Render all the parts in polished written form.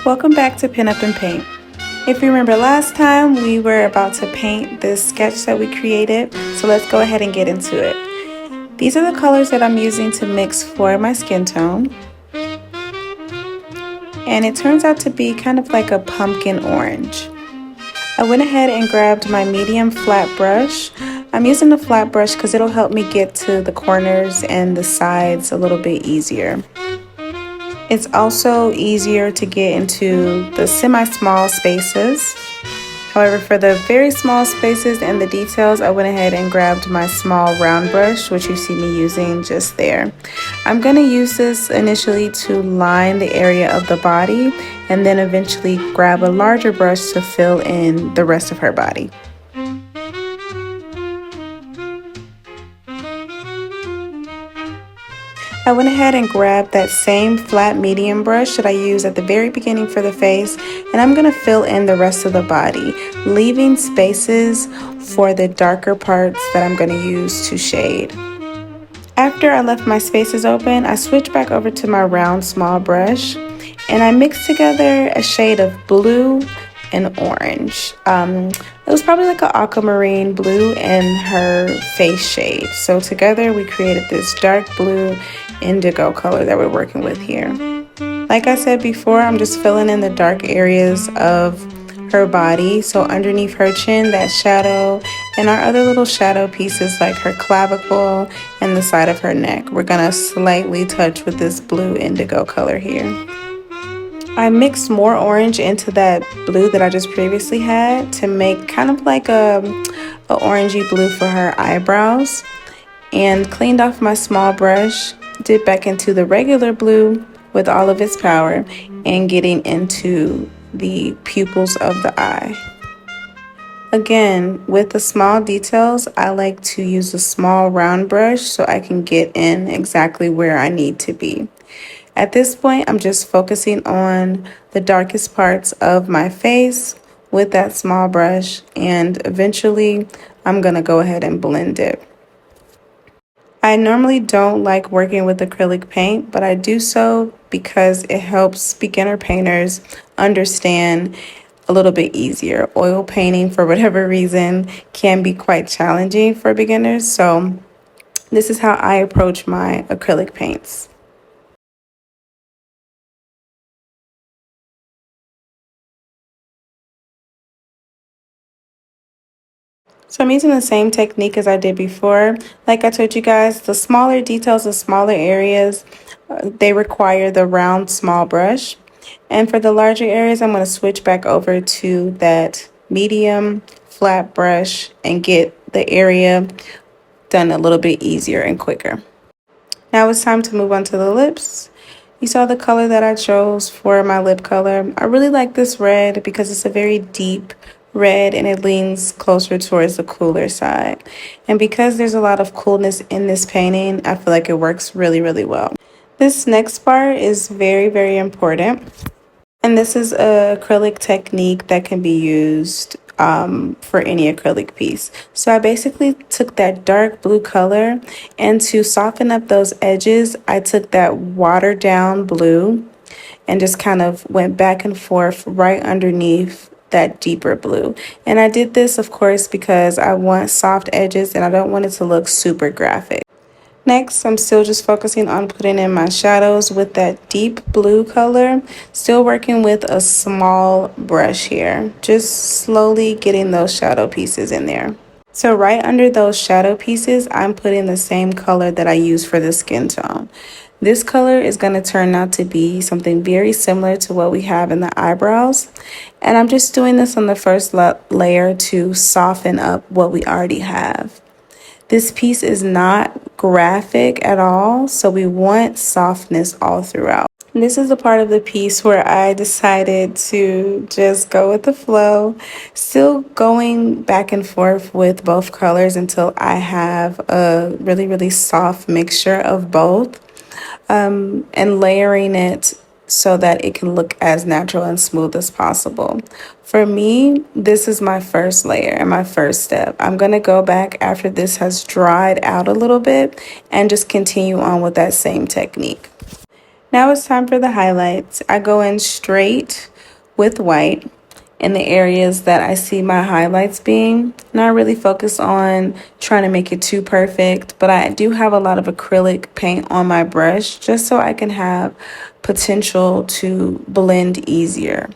Welcome back to Pinup and Paint. If you remember last time, we were about to paint this sketch that we created, so let's go ahead and get into it. These are the colors that I'm using to mix for my skin tone. And it turns out to be kind of like a pumpkin orange. I went ahead and grabbed my medium flat brush. I'm using the flat brush because it'll help me get to the corners and the sides a little bit easier. It's also easier to get into the semi-small spaces. However, for the very small spaces and the details, I went ahead and grabbed my small round brush, which you see me using just there. I'm going to use this initially to line the area of the body and then eventually grab a larger brush to fill in the rest of her body. I went ahead and grabbed that same flat medium brush that I used at the very beginning for the face, and I'm going to fill in the rest of the body, leaving spaces for the darker parts that I'm going to use to shade. After I left my spaces open, I switched back over to my round small brush, and I mixed together a shade of blue and orange. It was probably like an aquamarine blue and her face shade. So together we created this dark blue indigo color that we're working with here. Like I said before, I'm just filling in the dark areas of her body. So underneath her chin, that shadow, and our other little shadow pieces like her clavicle and the side of her neck. We're gonna slightly touch with this blue indigo color here. I mixed more orange into that blue that I just previously had to make kind of like a orangey blue for her eyebrows, and cleaned off my small brush, dipped back into the regular blue with all of its power and getting into the pupils of the eye. Again, with the small details, I like to use a small round brush so I can get in exactly where I need to be. At this point, I'm just focusing on the darkest parts of my face with that small brush, and eventually I'm going to go ahead and blend it. I normally don't like working with acrylic paint, but I do so because it helps beginner painters understand a little bit easier. Oil painting, for whatever reason, can be quite challenging for beginners, so this is how I approach my acrylic paints. So I'm using the same technique as I did before. Like I told you guys, the smaller details, the smaller areas, they require the round small brush. And for the larger areas, I'm going to switch back over to that medium flat brush and get the area done a little bit easier and quicker. Now it's time to move on to the lips. You saw the color that I chose for my lip color. I really like this red because it's a very deep red and it leans closer towards the cooler side. And because there's a lot of coolness in this painting, I feel like it works really, really well. This next part is very, very important. And this is an acrylic technique that can be used for any acrylic piece. So I basically took that dark blue color, and to soften up those edges, I took that watered down blue and just kind of went back and forth right underneath that deeper blue. And I did this, of course, because I want soft edges and I don't want it to look super graphic. Next, I'm still just focusing on putting in my shadows with that deep blue color, still working with a small brush here, just slowly getting those shadow pieces in there. So right under those shadow pieces, I'm putting the same color that I used for the skin tone. This color is going to turn out to be something very similar to what we have in the eyebrows. And I'm just doing this on the first layer to soften up what we already have. This piece is not graphic at all, so we want softness all throughout. This is the part of the piece where I decided to just go with the flow, still going back and forth with both colors until I have a really, really soft mixture of both, and layering it so that it can look as natural and smooth as possible. For me, this is my first layer and my first step. I'm going to go back after this has dried out a little bit and just continue on with that same technique. Now it's time for the highlights. I go in straight with white in the areas that I see my highlights being. Not really focused on trying to make it too perfect, but I do have a lot of acrylic paint on my brush just so I can have potential to blend easier.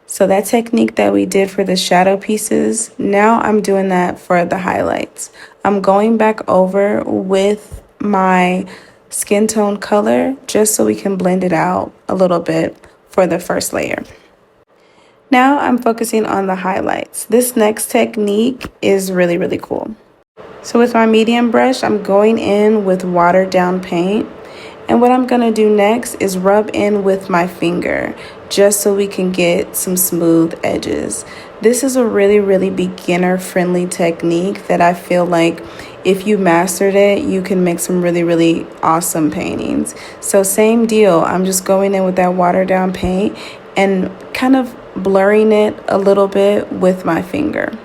So that technique that we did for the shadow pieces, now I'm doing that for the highlights. I'm going back over with my skin tone color just so we can blend it out a little bit for the first layer. Now I'm focusing on the highlights. This next technique is really, really cool. So with my medium brush, I'm going in with watered down paint. And what I'm going to do next is rub in with my finger just so we can get some smooth edges. This is a really, really beginner friendly technique that I feel like if you mastered it, you can make some really, really awesome paintings. So same deal. I'm just going in with that watered down paint and kind of blurring it a little bit with my finger.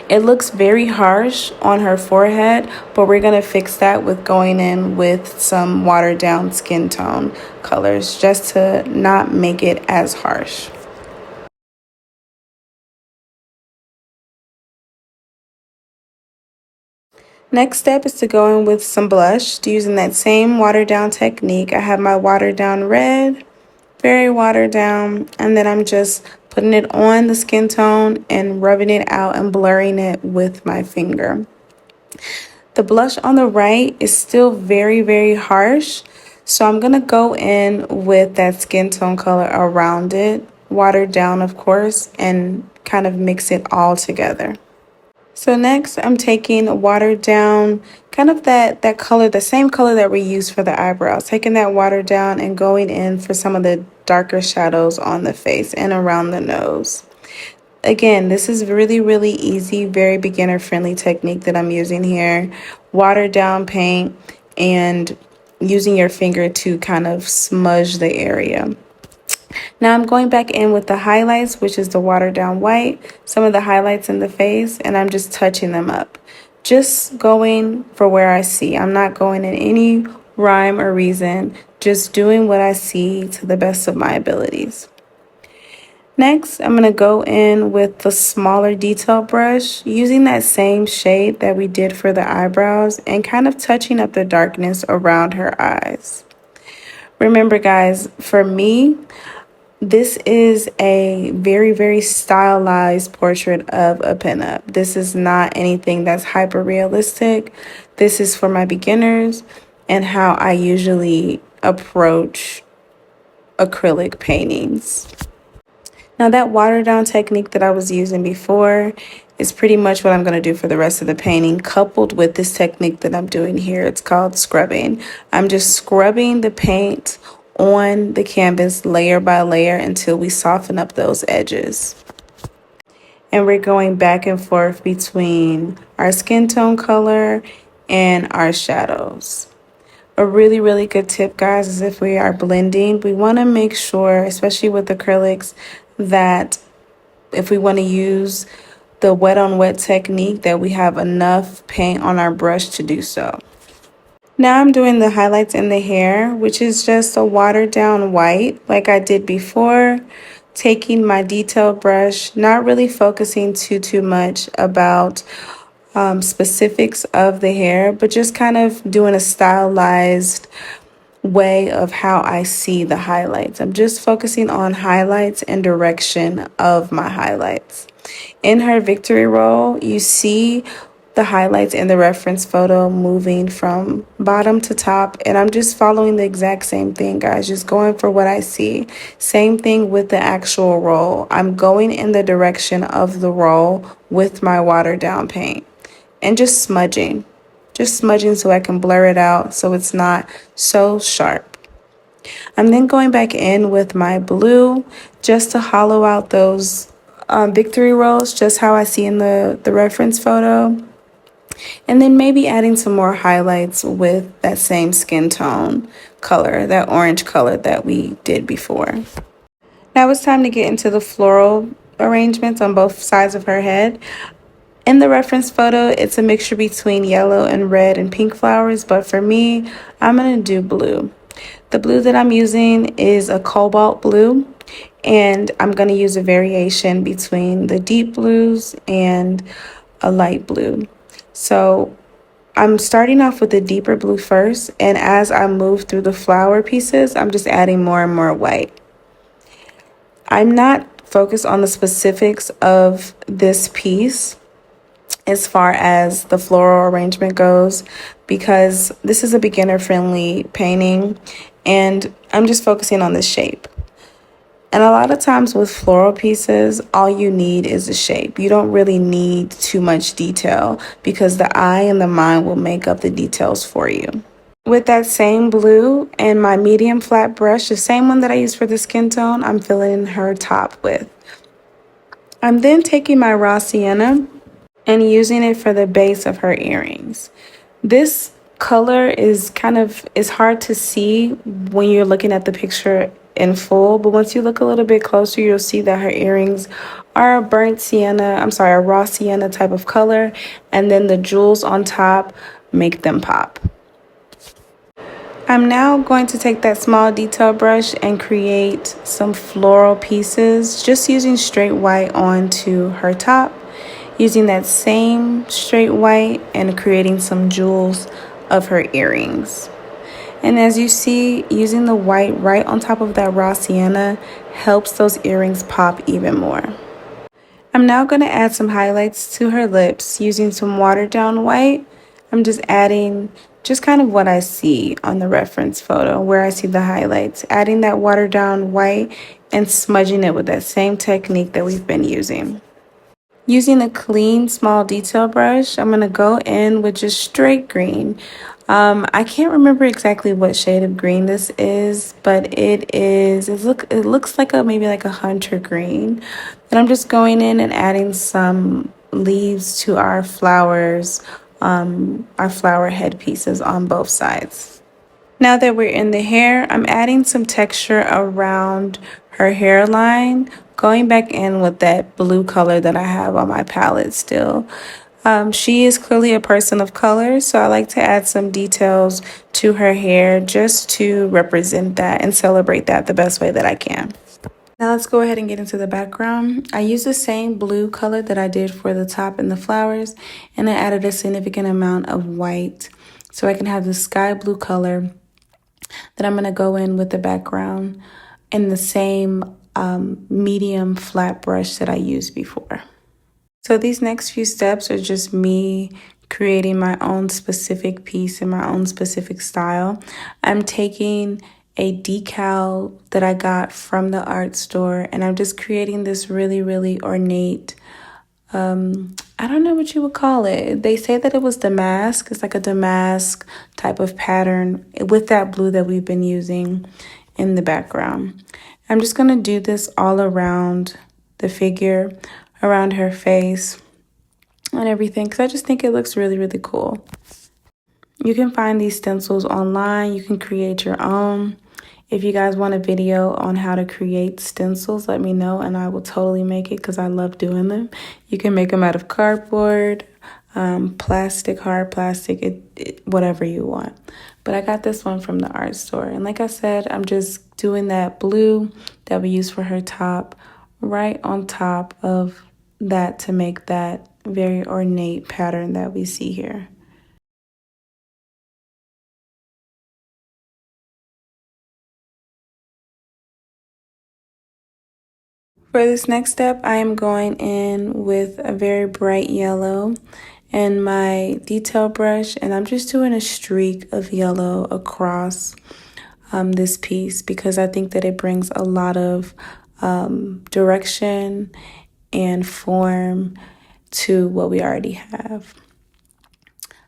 It looks very harsh on her forehead, but we're going to fix that with going in with some watered down skin tone colors just to not make it as harsh. Next step is to go in with some blush using that same watered down technique. I have my watered down red, very watered down, and then I'm just putting it on the skin tone and rubbing it out and blurring it with my finger. The blush on the right is still very, very harsh, so I'm going to go in with that skin tone color around it, watered down of course, and kind of mix it all together. So next I'm taking watered down, kind of that color, the same color that we used for the eyebrows, taking that watered down and going in for some of the darker shadows on the face and around the nose. Again, this is really, really easy, very beginner friendly technique that I'm using here. Watered down paint and using your finger to kind of smudge the area. Now I'm going back in with the highlights, which is the watered down white, some of the highlights in the face, and I'm just touching them up. Just going for where I see. I'm not going in any rhyme or reason, just doing what I see to the best of my abilities. Next, I'm going to go in with the smaller detail brush, using that same shade that we did for the eyebrows and kind of touching up the darkness around her eyes. Remember guys, for me, this is a very, very stylized portrait of a pinup. This is not anything that's hyper realistic. This is for my beginners and how I usually approach acrylic paintings. Now that watered down technique that I was using before is pretty much what I'm going to do for the rest of the painting, coupled with this technique that I'm doing here. It's called scrubbing. I'm just scrubbing the paint on the canvas layer by layer until we soften up those edges. And we're going back and forth between our skin tone color and our shadows. A really, really good tip, guys, is if we are blending, we want to make sure, especially with acrylics, that if we want to use the wet on wet technique, that we have enough paint on our brush to do so. Now I'm doing the highlights in the hair, which is just a watered down white like I did before, taking my detail brush, not really focusing too much about specifics of the hair, but just kind of doing a stylized way of how I see the highlights. I'm just focusing on highlights and direction of my highlights. In her victory roll, you see the highlights in the reference photo moving from bottom to top, and I'm just following the exact same thing, guys, just going for what I see. Same thing with the actual roll. I'm going in the direction of the roll with my watered down paint and just smudging so I can blur it out so it's not so sharp. I'm then going back in with my blue just to hollow out those victory rolls, just how I see in the reference photo. And then maybe adding some more highlights with that same skin tone color, that orange color that we did before. Now it's time to get into the floral arrangements on both sides of her head. In the reference photo, it's a mixture between yellow and red and pink flowers, but for me, I'm going to do blue. The blue that I'm using is a cobalt blue, And I'm going to use a variation between the deep blues and a light blue. So I'm starting off with the deeper blue first, and as I move through the flower pieces, I'm just adding more and more white. I'm not focused on the specifics of this piece as far as the floral arrangement goes, because this is a beginner friendly painting and I'm just focusing on the shape. And a lot of times with floral pieces, all you need is a shape. You don't really need too much detail because the eye and the mind will make up the details for you. With that same blue and my medium flat brush, the same one that I used for the skin tone, I'm filling her top with. I'm then taking my raw sienna and using it for the base of her earrings. This color is hard to see when you're looking at the picture in full, but once you look a little bit closer, you'll see that her earrings are a raw sienna type of color, and then the jewels on top make them pop. I'm now going to take that small detail brush and create some floral pieces, just using straight white onto her top, using that same straight white and creating some jewels of her earrings. And as you see, using the white right on top of that raw sienna helps those earrings pop even more. I'm now going to add some highlights to her lips using some watered down white. I'm just adding just kind of what I see on the reference photo where I see the highlights, adding that watered down white and smudging it with that same technique that we've been using. Using a clean small detail brush, I'm going to go in with just straight green. I can't remember exactly what shade of green this is, but it looks like maybe like a hunter green. And I'm just going in and adding some leaves to our flowers, our flower head pieces on both sides. Now that we're in the hair, I'm adding some texture around her hairline, going back in with that blue color that I have on my palette still. She is clearly a person of color, so I like to add some details to her hair just to represent that and celebrate that the best way that I can. Now let's go ahead and get into the background. I used the same blue color that I did for the top and the flowers, and I added a significant amount of white so I can have the sky blue color that I'm going to go in with the background in the same medium flat brush that I used before. So these next few steps are just me creating my own specific piece in my own specific style. I'm taking a decal that I got from the art store and I'm just creating this really, really ornate, I don't know what you would call it. They say that it was damask. It's like a damask type of pattern with that blue that we've been using in the background. I'm just going to do this all around the figure, around her face and everything because I just think it looks really, really cool. You can find these stencils online. You can create your own. If you guys want a video on how to create stencils, let me know and I will totally make it because I love doing them. You can make them out of cardboard, plastic, hard plastic, whatever you want. But I got this one from the art store. And like I said, I'm just doing that blue that we use for her top right on top of that to make that very ornate pattern that we see here. For this next step, I am going in with a very bright yellow and my detail brush, and I'm just doing a streak of yellow across this piece because I think that it brings a lot of direction and form to what we already have.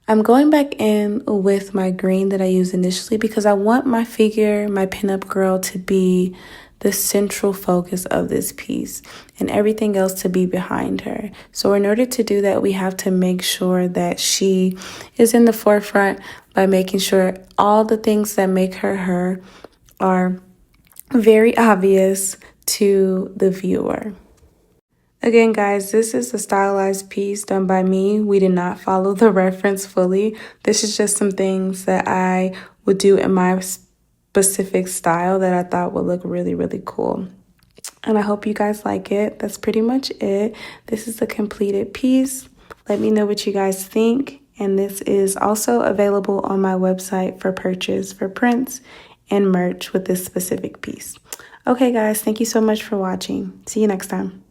I'm going back in with my green that I used initially because I want my figure, my pinup girl, to be the central focus of this piece and everything else to be behind her. So in order to do that, we have to make sure that she is in the forefront by making sure all the things that make her her are very obvious to the viewer. Again, guys, this is a stylized piece done by me. We did not follow the reference fully. This is just some things that I would do in my specific style that I thought would look really, really cool. And I hope you guys like it. That's pretty much it. This is the completed piece. Let me know what you guys think. And this is also available on my website for purchase for prints and merch with this specific piece. Okay, guys, thank you so much for watching. See you next time.